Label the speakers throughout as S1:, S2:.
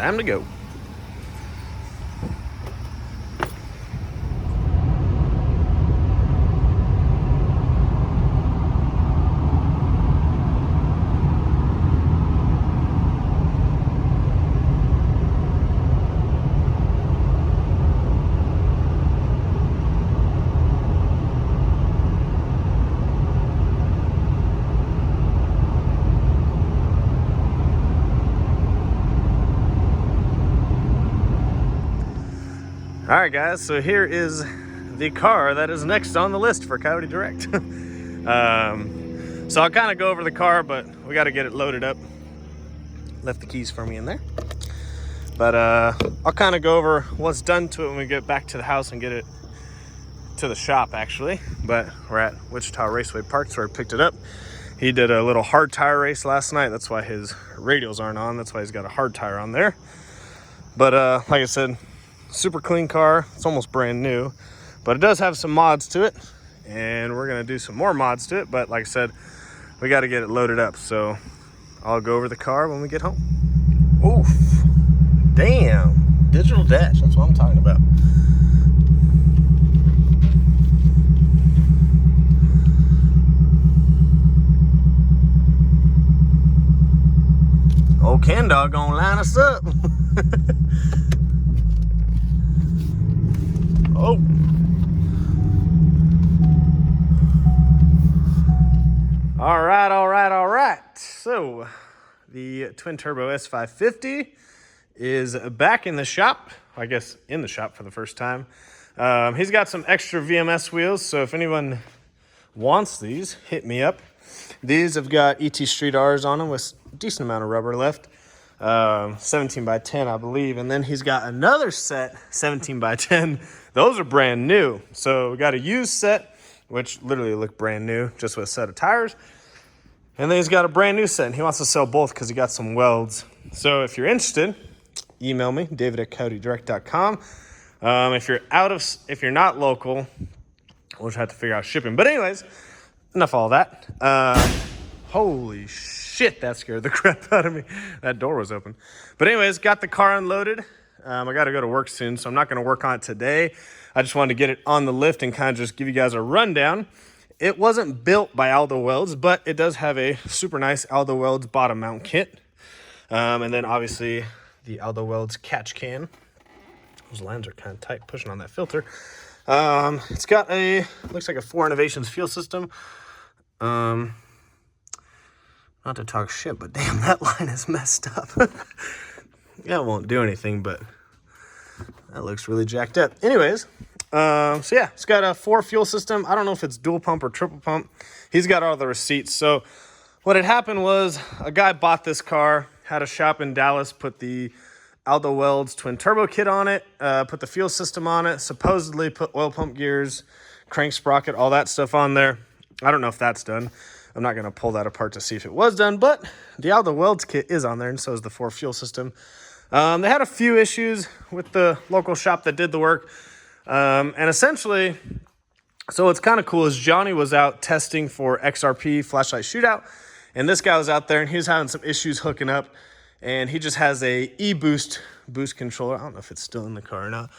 S1: time to go. All right, guys, so here is the car that is next on the list for Coyote Direct. So I'll kind of go over the car, but we got to get it loaded up. Left the keys for me in there. But I'll kind of go over what's done to it when we get back to the house and get it to the shop, actually. But we're at Wichita Raceway Park, where I picked it up. He did a little hard tire race last night. That's why his radials aren't on. That's why he's got a hard tire on there. But like I said, super clean car. It's almost brand new, but it does have some mods to it, and we're gonna do some more mods to it. But like I said, we got to get it loaded up, so I'll go over the car when we get home. Oof, damn, digital dash, that's what I'm talking about. Old Ken Dog gonna line us up. Oh. All right. So the twin turbo S550 is back in the shop. I guess in the shop for the first time. He's got some extra VMS wheels, so if anyone wants these, hit me up. These have got ET Street R's on them with a decent amount of rubber left. 17 by 10, I believe. And then he's got another set, 17 by 10. Those are brand new. So we got a used set, which literally look brand new, just with a set of tires. And then he's got a brand new set, and he wants to sell both because he got some Welds. So if you're interested, email me, david@coyotedirect.com. If you're not local, we'll just have to figure out shipping. But anyways, enough of all that. Holy shit, that scared the crap out of me. That door was open. But anyways, got the car unloaded. I got to go to work soon, so I'm not going to work on it today. I just wanted to get it on the lift and kind of just give you guys a rundown. It wasn't built by Aldo Welds, but it does have a super nice Aldo Welds bottom mount kit. And then obviously the Aldo Welds catch can. Those lines are kind of tight pushing on that filter. It's got looks like a 4 Innovations fuel system. Not to talk shit, but damn, that line is messed up. Yeah, it won't do anything, but that looks really jacked up. Anyways, so yeah, it's got a 4 fuel system. I don't know if it's dual pump or triple pump. He's got all the receipts. So what had happened was a guy bought this car, had a shop in Dallas, put the Aldo Welds twin turbo kit on it, put the fuel system on it, supposedly put oil pump gears, crank sprocket, all that stuff on there. I don't know if that's done. I'm not going to pull that apart to see if it was done, but the Aldo Welds kit is on there, and so is the 4 fuel system. They had a few issues with the local shop that did the work. And essentially, so what's kind of cool is Johnny was out testing for XRP flashlight shootout, and this guy was out there, and he was having some issues hooking up, and he just has a boost controller. I don't know if it's still in the car or not.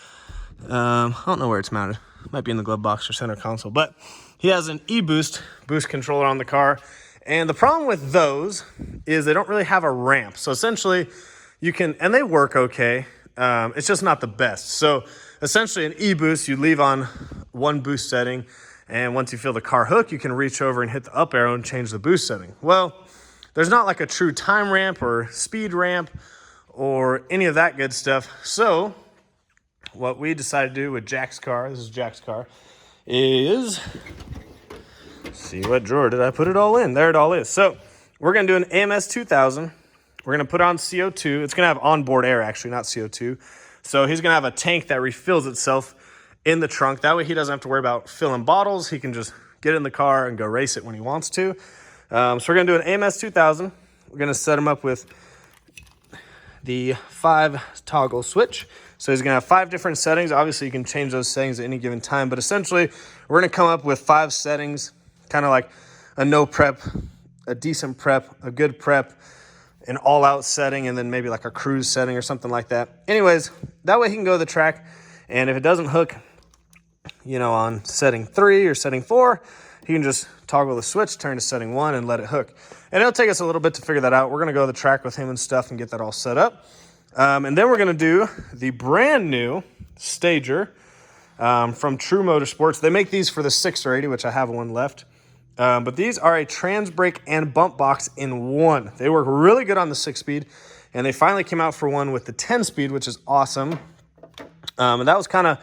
S1: I don't know where it's mounted. It might be in the glove box or center console, but he has an boost controller on the car. And the problem with those is they don't really have a ramp. So essentially you can, and they work okay. It's just not the best. So essentially an boost, you leave on one boost setting. And once you feel the car hook, you can reach over and hit the up arrow and change the boost setting. Well, there's not like a true time ramp or speed ramp or any of that good stuff. So what we decided to do with Jack's car, this is Jack's car, is, see, what drawer did I put it all in? There it all is. So we're going to do an AMS 2000. We're going to put on CO2. It's going to have onboard air, actually, not CO2. So he's going to have a tank that refills itself in the trunk. That way he doesn't have to worry about filling bottles. He can just get in the car and go race it when he wants to. So we're going to do an AMS 2000. We're going to set him up with the 5 toggle switch. So he's going to have 5 different settings. Obviously, you can change those settings at any given time. But essentially, we're going to come up with 5 settings, kind of like a no prep, a decent prep, a good prep, an all-out setting and then maybe like a cruise setting or something like that. Anyways, that way he can go to the track, and if it doesn't hook, you know, on setting 3 or setting 4, he can just toggle the switch, turn to setting 1, and let it hook. And it'll take us a little bit to figure that out. We're going to go to the track with him and stuff and get that all set up. And then we're going to do the brand new Stager from True Motorsports. They make these for the 680, which I have one left. But these are a trans brake and bump box in one. They work really good on the 6-speed, and they finally came out for one with the 10-speed, which is awesome. And that was kind of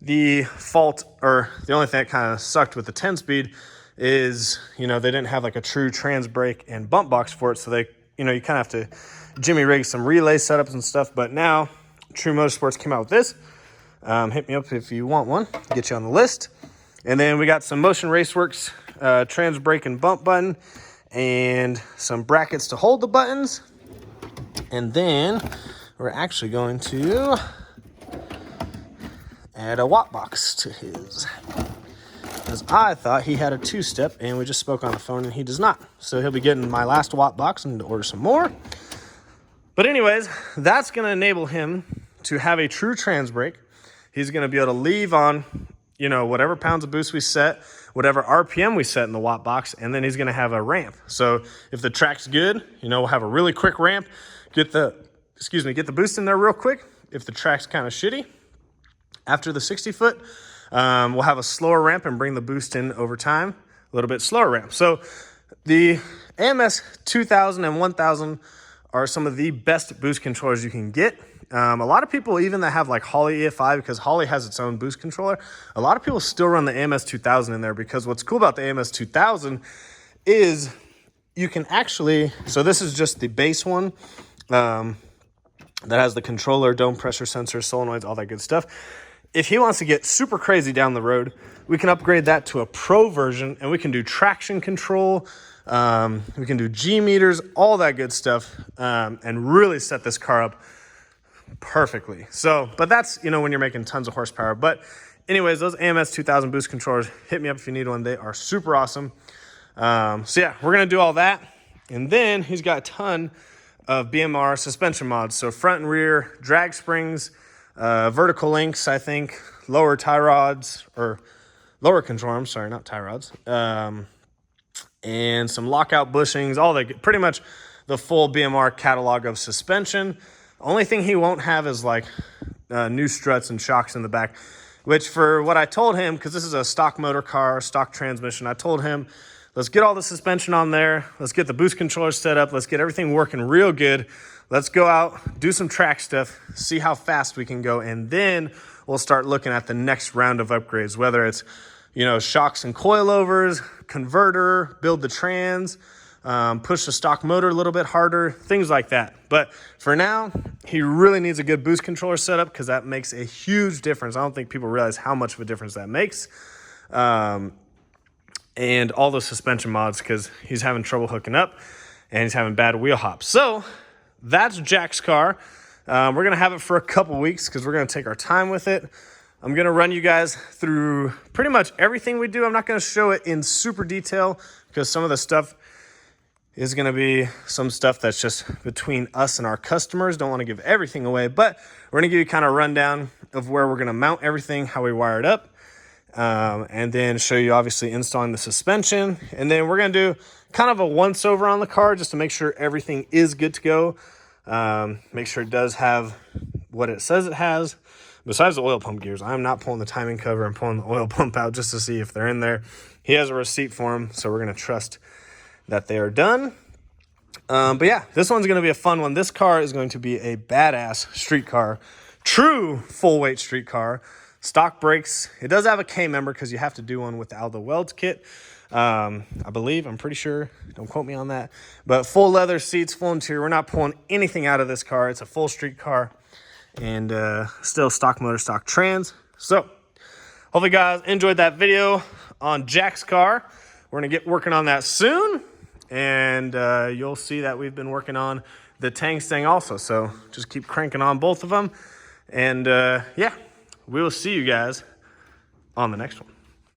S1: the fault, or the only thing that kind of sucked with the 10-speed is, you know, they didn't have like a true trans brake and bump box for it. So they, you know, you kind of have to jimmy rig some relay setups and stuff. But now True Motorsports came out with this. Hit me up if you want one, get you on the list. And then we got some Motion Raceworks trans brake and bump button and some brackets to hold the buttons. And then we're actually going to add a watt box to his, because I thought he had a 2-step, and we just spoke on the phone and he does not. So he'll be getting my last watt box and to order some more. But anyways, that's going to enable him to have a true trans brake. He's going to be able to leave on, you know, whatever pounds of boost we set, whatever RPM we set in the watt box, and then he's going to have a ramp. So if the track's good, you know, we'll have a really quick ramp, get the boost in there real quick. If the track's kind of shitty, after the 60-foot, we'll have a slower ramp and bring the boost in over time, a little bit slower ramp. So the AMS 2000 and 1000 are some of the best boost controllers you can get. A lot of people, even that have like Holley EFI, because Holley has its own boost controller, a lot of people still run the AMS 2000 in there, because what's cool about the AMS 2000 is you can actually, so this is just the base one that has the controller, dome pressure sensor, solenoids, all that good stuff. If he wants to get super crazy down the road, we can upgrade that to a pro version, and we can do traction control, we can do G meters, all that good stuff, and really set this car up perfectly. So, but that's, you know, when you're making tons of horsepower. But anyways, those AMS 2000 boost controllers, hit me up if you need one. They are super awesome. So yeah, we're going to do all that. And then he's got a ton of BMR suspension mods. So front and rear drag springs, vertical links, I think, lower tie rods, or lower control arms, sorry, not tie rods, and some lockout bushings, all that, pretty much the full BMR catalog of suspension. Only thing he won't have is like new struts and shocks in the back, which for what I told him, because this is a stock motor car, stock transmission, I told him, let's get all the suspension on there, let's get the boost controller set up, let's get everything working real good. Let's go out, do some track stuff, see how fast we can go, and then we'll start looking at the next round of upgrades, whether it's, you know, shocks and coilovers, converter, build the trans, push the stock motor a little bit harder, things like that. But for now, he really needs a good boost controller setup, because that makes a huge difference. I don't think people realize how much of a difference that makes. And all the suspension mods, because he's having trouble hooking up and he's having bad wheel hops. So that's Jack's car. We're going to have it for a couple weeks, because we're going to take our time with it. I'm going to run you guys through pretty much everything we do. I'm not going to show it in super detail, because some of the stuff is going to be some stuff that's just between us and our customers. Don't want to give everything away, but we're going to give you kind of a rundown of where we're going to mount everything, how we wire it up, and then show you obviously installing the suspension. And then we're going to do kind of a once over on the car, just to make sure everything is good to go. Make sure it does have what it says it has. Besides the oil pump gears, I'm not pulling the timing cover and pulling the oil pump out just to see if they're in there. He has a receipt for them, so we're going to trust that they are done. But yeah, this one's going to be a fun one. This car is going to be a badass street car, true full weight street car, stock brakes. It does have a K member, because you have to do one with the Aldo Welds kit. I believe, I'm pretty sure, don't quote me on that, but full leather seats, full interior. We're not pulling anything out of this car. It's a full street car, and still stock motor, stock trans. So hopefully guys enjoyed that video on Jack's car. We're going to get working on that soon, and you'll see that we've been working on the Tangstang also. So just keep cranking on both of them, and yeah, we will see you guys on the next one.